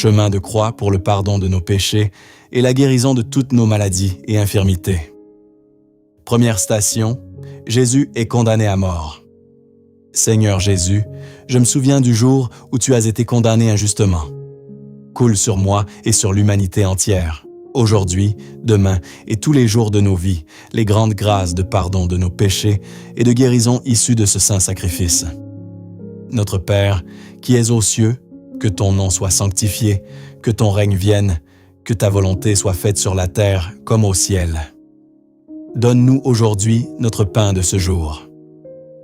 chemin de croix pour le pardon de nos péchés et la guérison de toutes nos maladies et infirmités. Première station, Jésus est condamné à mort. Seigneur Jésus, je me souviens du jour où tu as été condamné injustement. Coule sur moi et sur l'humanité entière, aujourd'hui, demain et tous les jours de nos vies, les grandes grâces de pardon de nos péchés et de guérison issues de ce saint sacrifice. Notre Père, qui es aux cieux, que ton nom soit sanctifié, que ton règne vienne, que ta volonté soit faite sur la terre comme au ciel. Donne-nous aujourd'hui notre pain de ce jour.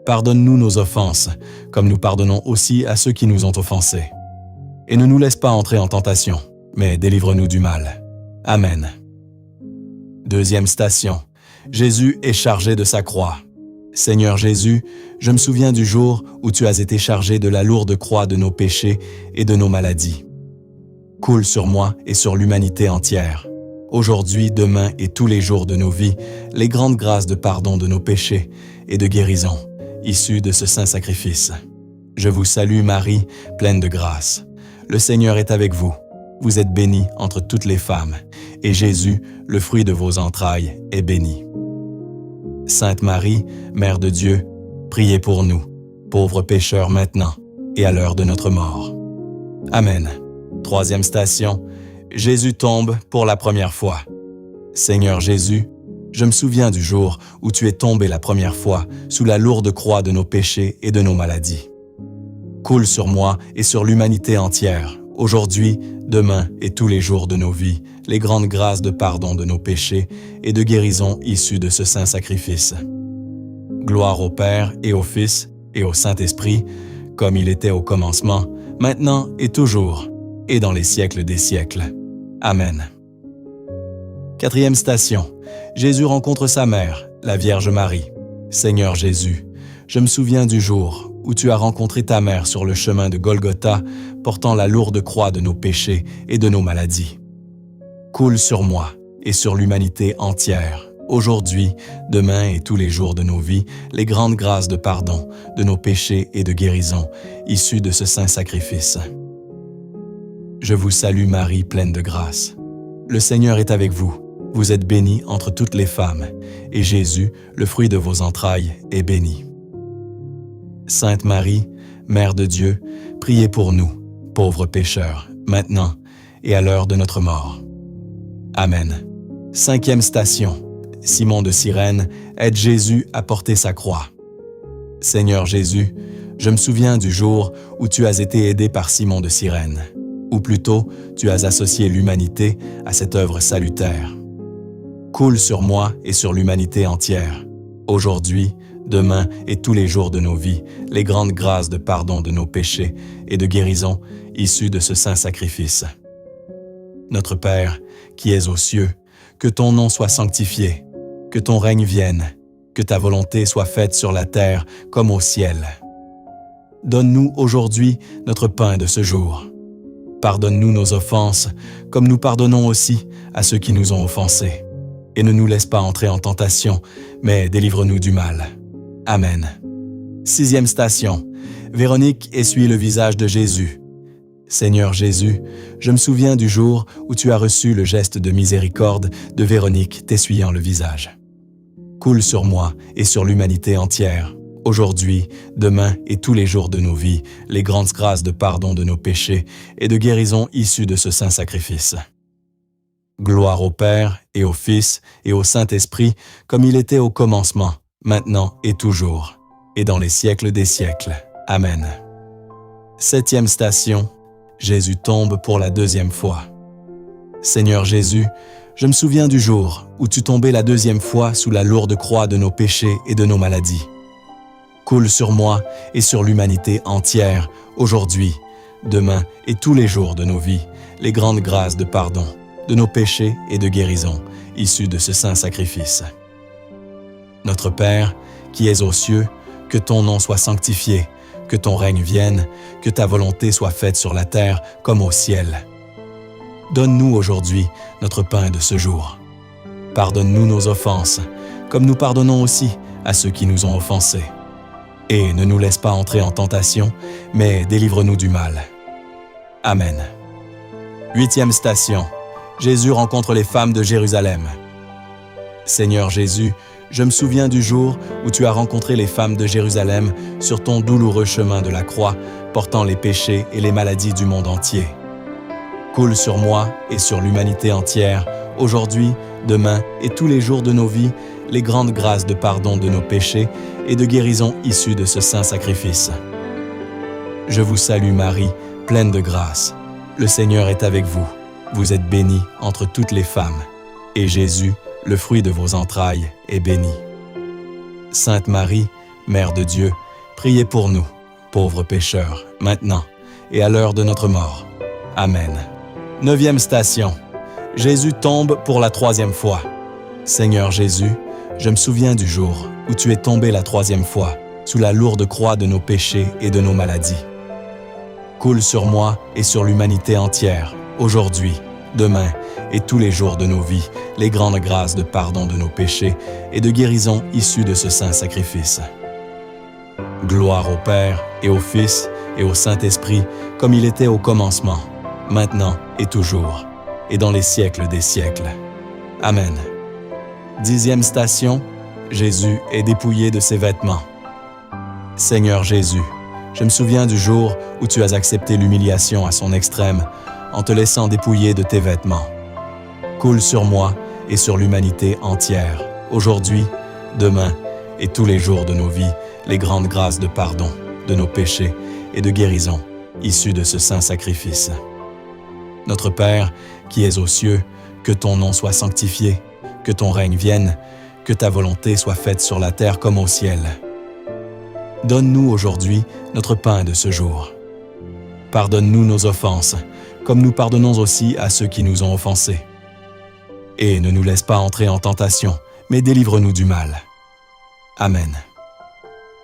Pardonne-nous nos offenses, comme nous pardonnons aussi à ceux qui nous ont offensés. Et ne nous laisse pas entrer en tentation, mais délivre-nous du mal. Amen. Deuxième station. Jésus est chargé de sa croix. Seigneur Jésus, je me souviens du jour où tu as été chargé de la lourde croix de nos péchés et de nos maladies. Coule sur moi et sur l'humanité entière. Aujourd'hui, demain et tous les jours de nos vies, les grandes grâces de pardon de nos péchés et de guérison, issues de ce saint sacrifice. Je vous salue Marie, pleine de grâce. Le Seigneur est avec vous. Vous êtes bénie entre toutes les femmes, et Jésus, le fruit de vos entrailles, est béni. Sainte Marie, Mère de Dieu, priez pour nous, pauvres pécheurs maintenant et à l'heure de notre mort. Amen. Troisième station, Jésus tombe pour la première fois. Seigneur Jésus, je me souviens du jour où tu es tombé la première fois sous la lourde croix de nos péchés et de nos maladies. Coule sur moi et sur l'humanité entière, aujourd'hui, demain et tous les jours de nos vies, les grandes grâces de pardon de nos péchés et de guérison issues de ce saint sacrifice. Gloire au Père et au Fils et au Saint-Esprit, comme il était au commencement, maintenant et toujours, et dans les siècles des siècles. Amen. Quatrième station. Jésus rencontre sa mère, la Vierge Marie. Seigneur Jésus, je me souviens du jour où tu as rencontré ta mère sur le chemin de Golgotha, portant la lourde croix de nos péchés et de nos maladies. Coule sur moi et sur l'humanité entière, aujourd'hui, demain et tous les jours de nos vies, les grandes grâces de pardon, de nos péchés et de guérison, issues de ce saint sacrifice. Je vous salue Marie, pleine de grâce. Le Seigneur est avec vous. Vous êtes bénie entre toutes les femmes, et Jésus, le fruit de vos entrailles, est béni. Sainte Marie, Mère de Dieu, priez pour nous, pauvres pécheurs, maintenant et à l'heure de notre mort. Amen. Cinquième station. Simon de Cyrène aide Jésus à porter sa croix. Seigneur Jésus, je me souviens du jour où tu as été aidé par Simon de Cyrène, ou plutôt, tu as associé l'humanité à cette œuvre salutaire. Coule sur moi et sur l'humanité entière, aujourd'hui, demain et tous les jours de nos vies, les grandes grâces de pardon de nos péchés et de guérison issues de ce saint sacrifice. Notre Père, qui es aux cieux, que ton nom soit sanctifié, que ton règne vienne, que ta volonté soit faite sur la terre comme au ciel. Donne-nous aujourd'hui notre pain de ce jour. Pardonne-nous nos offenses, comme nous pardonnons aussi à ceux qui nous ont offensés. Et ne nous laisse pas entrer en tentation, mais délivre-nous du mal. Amen. Sixième station. Véronique essuie le visage de Jésus. Seigneur Jésus, je me souviens du jour où tu as reçu le geste de miséricorde de Véronique t'essuyant le visage. Coule sur moi et sur l'humanité entière, aujourd'hui, demain et tous les jours de nos vies, les grandes grâces de pardon de nos péchés et de guérison issues de ce saint sacrifice. Gloire au Père et au Fils et au Saint-Esprit, comme il était au commencement, maintenant et toujours, et dans les siècles des siècles. Amen. Septième station. Jésus tombe pour la deuxième fois. Seigneur Jésus, je me souviens du jour où tu tombais la deuxième fois sous la lourde croix de nos péchés et de nos maladies. Coule sur moi et sur l'humanité entière, aujourd'hui, demain et tous les jours de nos vies, les grandes grâces de pardon, de nos péchés et de guérison, issus de ce saint sacrifice. Notre Père, qui es aux cieux, que ton nom soit sanctifié, que ton règne vienne, que ta volonté soit faite sur la terre comme au ciel. Donne-nous aujourd'hui notre pain de ce jour. Pardonne-nous nos offenses, comme nous pardonnons aussi à ceux qui nous ont offensés. Et ne nous laisse pas entrer en tentation, mais délivre-nous du mal. Amen. 8e station. Jésus rencontre les femmes de Jérusalem. Seigneur Jésus, je me souviens du jour où tu as rencontré les femmes de Jérusalem sur ton douloureux chemin de la croix, portant les péchés et les maladies du monde entier. Coule sur moi et sur l'humanité entière, aujourd'hui, demain et tous les jours de nos vies, les grandes grâces de pardon de nos péchés et de guérison issues de ce saint sacrifice. Je vous salue Marie, pleine de grâce. Le Seigneur est avec vous. Vous êtes bénie entre toutes les femmes. Et Jésus, le fruit de vos entrailles, est béni. Sainte Marie, Mère de Dieu, priez pour nous, pauvres pécheurs, maintenant et à l'heure de notre mort. Amen. 9e station. Jésus tombe pour la 3e fois. Seigneur Jésus, je me souviens du jour où tu es tombé la 3e fois, sous la lourde croix de nos péchés et de nos maladies. Coule sur moi et sur l'humanité entière, aujourd'hui, demain et tous les jours de nos vies, les grandes grâces de pardon de nos péchés et de guérison issues de ce saint sacrifice. Gloire au Père et au Fils et au Saint-Esprit, comme il était au commencement, maintenant et toujours, et dans les siècles des siècles. Amen. 10e station, Jésus est dépouillé de ses vêtements. Seigneur Jésus, je me souviens du jour où tu as accepté l'humiliation à son extrême en te laissant dépouiller de tes vêtements. Coule sur moi et sur l'humanité entière, aujourd'hui, demain et tous les jours de nos vies, les grandes grâces de pardon de nos péchés et de guérison issues de ce saint sacrifice. Notre Père, qui es aux cieux, que ton nom soit sanctifié, que ton règne vienne, que ta volonté soit faite sur la terre comme au ciel. Donne-nous aujourd'hui notre pain de ce jour. Pardonne-nous nos offenses, comme nous pardonnons aussi à ceux qui nous ont offensés. Et ne nous laisse pas entrer en tentation, mais délivre-nous du mal. Amen.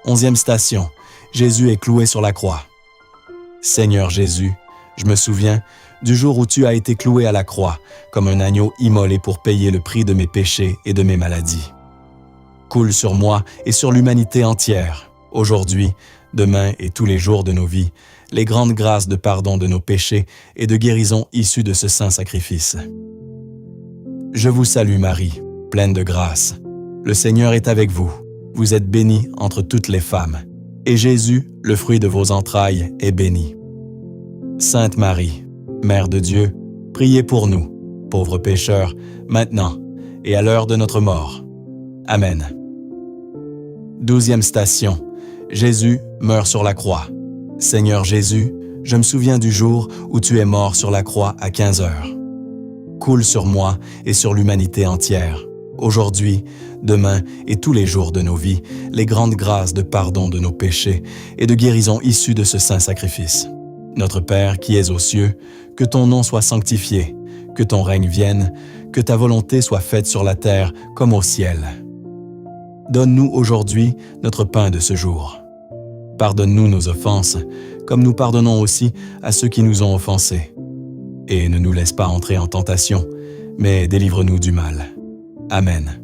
11e station. Jésus est cloué sur la croix. Seigneur Jésus, je me souviens du jour où tu as été cloué à la croix, comme un agneau immolé pour payer le prix de mes péchés et de mes maladies. Coule sur moi et sur l'humanité entière, aujourd'hui, demain et tous les jours de nos vies, les grandes grâces de pardon de nos péchés et de guérison issues de ce saint sacrifice. Je vous salue Marie, pleine de grâce. Le Seigneur est avec vous. Vous êtes bénie entre toutes les femmes. Et Jésus, le fruit de vos entrailles, est béni. Sainte Marie, Mère de Dieu, priez pour nous, pauvres pécheurs, maintenant et à l'heure de notre mort. Amen. 12e station. Jésus meurt sur la croix. Seigneur Jésus, je me souviens du jour où tu es mort sur la croix à 15 heures. Coule sur moi et sur l'humanité entière, aujourd'hui, demain et tous les jours de nos vies, les grandes grâces de pardon de nos péchés et de guérison issues de ce saint sacrifice. Notre Père qui es aux cieux, que ton nom soit sanctifié, que ton règne vienne, que ta volonté soit faite sur la terre comme au ciel. Donne-nous aujourd'hui notre pain de ce jour. Pardonne-nous nos offenses, comme nous pardonnons aussi à ceux qui nous ont offensés. Et ne nous laisse pas entrer en tentation, mais délivre-nous du mal. Amen.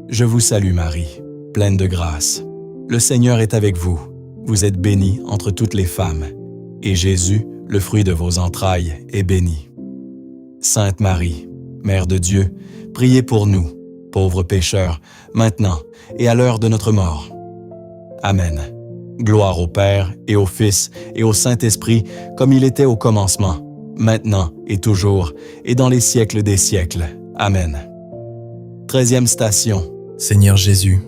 Je vous salue Marie, pleine de grâce. Le Seigneur est avec vous. Vous êtes bénie entre toutes les femmes. Et Jésus, le fruit de vos entrailles, est béni. Sainte Marie, Mère de Dieu, priez pour nous, pauvres pécheurs, maintenant et à l'heure de notre mort. Amen. Gloire au Père et au Fils et au Saint-Esprit, comme il était au commencement, maintenant et toujours, et dans les siècles des siècles. Amen. 13e station. Seigneur Jésus,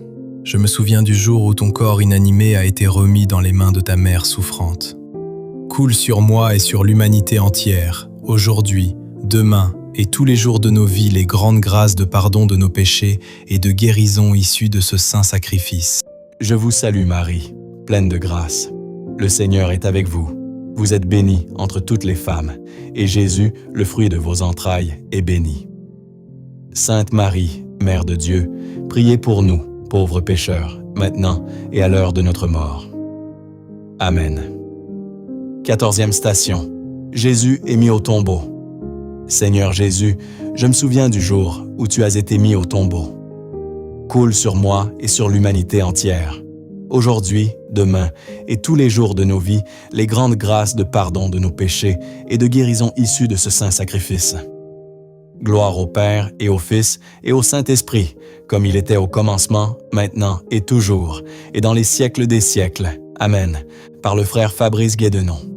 je me souviens du jour où ton corps inanimé a été remis dans les mains de ta mère souffrante. Coule sur moi et sur l'humanité entière, aujourd'hui, demain et tous les jours de nos vies, les grandes grâces de pardon de nos péchés et de guérison issues de ce saint sacrifice. Je vous salue Marie, pleine de grâce. Le Seigneur est avec vous. Vous êtes bénie entre toutes les femmes, et Jésus, le fruit de vos entrailles, est béni. Sainte Marie, Mère de Dieu, priez pour nous, pauvres pécheurs, maintenant et à l'heure de notre mort. Amen. 14e station. Jésus est mis au tombeau. Seigneur Jésus, je me souviens du jour où tu as été mis au tombeau. Coule sur moi et sur l'humanité entière, aujourd'hui, demain et tous les jours de nos vies les grandes grâces de pardon de nos péchés et de guérison issues de ce saint sacrifice. Gloire au Père et au Fils et au Saint-Esprit, comme il était au commencement, maintenant et toujours, et dans les siècles des siècles. Amen. Par le frère Fabrice Guédenon.